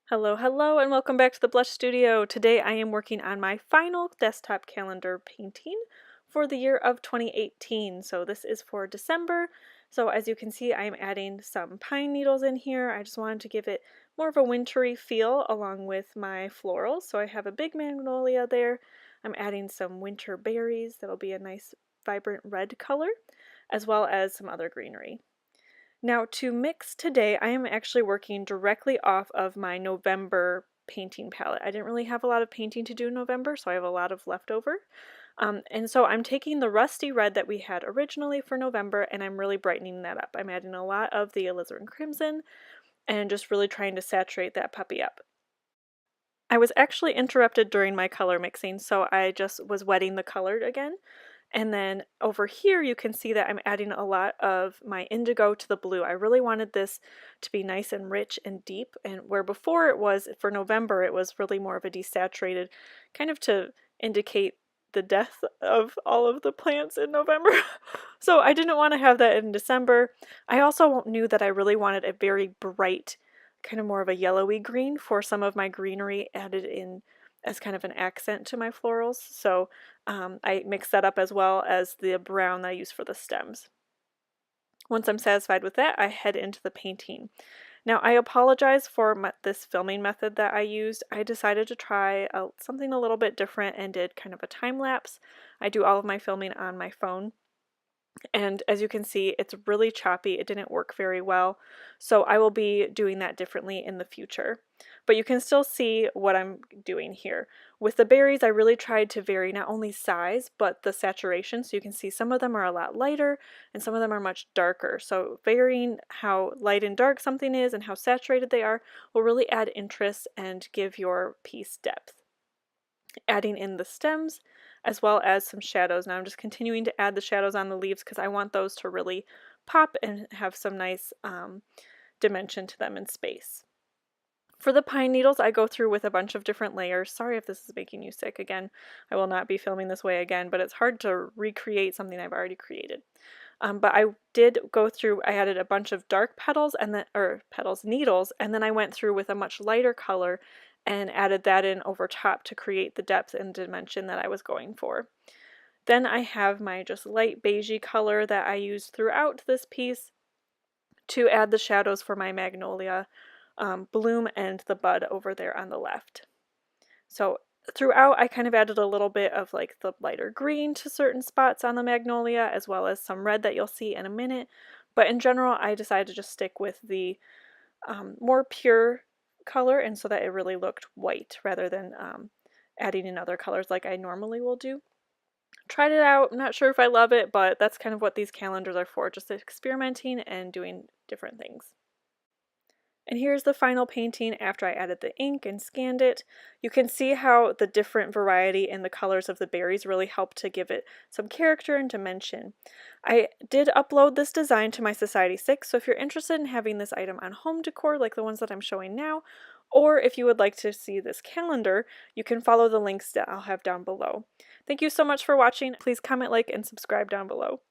Hello, hello, and welcome back to the Blush Studio. Today I am working on my final desktop calendar painting for the year of 2018. So this is for December. So as you can see, I am adding some pine needles in here. I just wanted to give it more of a wintry feel along with my florals. So I have a big magnolia there. I'm adding some winter berries. That'll be a nice vibrant red color, as well as some other greenery. Now to mix today, I am actually working directly off of my November painting palette. I didn't really have a lot of painting to do in November, so I have a lot of leftover. And so I'm taking the rusty red that we had originally for November and I'm really brightening that up. I'm adding a lot of the alizarin crimson and just really trying to saturate that puppy up. I was actually interrupted during my color mixing, so I just was wetting the color again. And then over here you can see that I'm adding a lot of my indigo to the blue. I really wanted this to be nice and rich and deep, and where before it was, for November, it was really more of a desaturated, kind of to indicate the death of all of the plants in November. So I didn't want to have that in December. I also knew that I really wanted a very bright, kind of more of a yellowy green for some of my greenery added in as kind of an accent to my florals. So I mix that up as well as the brown that I use for the stems. Once I'm satisfied with that, I head into the painting. Now I apologize for this filming method that I used. I decided to try something a little bit different and did kind of a time lapse. I do all of my filming on my phone. And as you can see, it's really choppy. It didn't work very well. So I will be doing that differently in the future. But you can still see what I'm doing here. With the berries, I really tried to vary not only size, but the saturation. So you can see some of them are a lot lighter and some of them are much darker. So varying how light and dark something is and how saturated they are will really add interest and give your piece depth. Adding in the stems as well as some shadows. Now I'm just continuing to add the shadows on the leaves because I want those to really pop and have some nice dimension to them in space. For the pine needles, I go through with a bunch of different layers. Sorry if this is making you sick again. I will not be filming this way again, but it's hard to recreate something I've already created. But I did go through, I added a bunch of dark petals and then, or petals, needles, and then I went through with a much lighter color and added that in over top to create the depth and dimension that I was going for. Then I have my just light beigey color that I used throughout this piece to add the shadows for my magnolia bloom and the bud over there on the left. So throughout I kind of added a little bit of like the lighter green to certain spots on the magnolia as well as some red that you'll see in a minute, but in general I decided to just stick with the more pure color and so that it really looked white rather than adding in other colors like I normally will do. Tried it out, I'm not sure if I love it, but that's kind of what these calendars are for, just experimenting and doing different things. And here's the final painting after I added the ink and scanned it. You can see how the different variety in the colors of the berries really help to give it some character and dimension. I did upload this design to my Society 6, so if you're interested in having this item on home decor like the ones that I'm showing now, or if you would like to see this calendar, you can follow the links that I'll have down below. Thank you so much for watching. Please comment, like, and subscribe down below.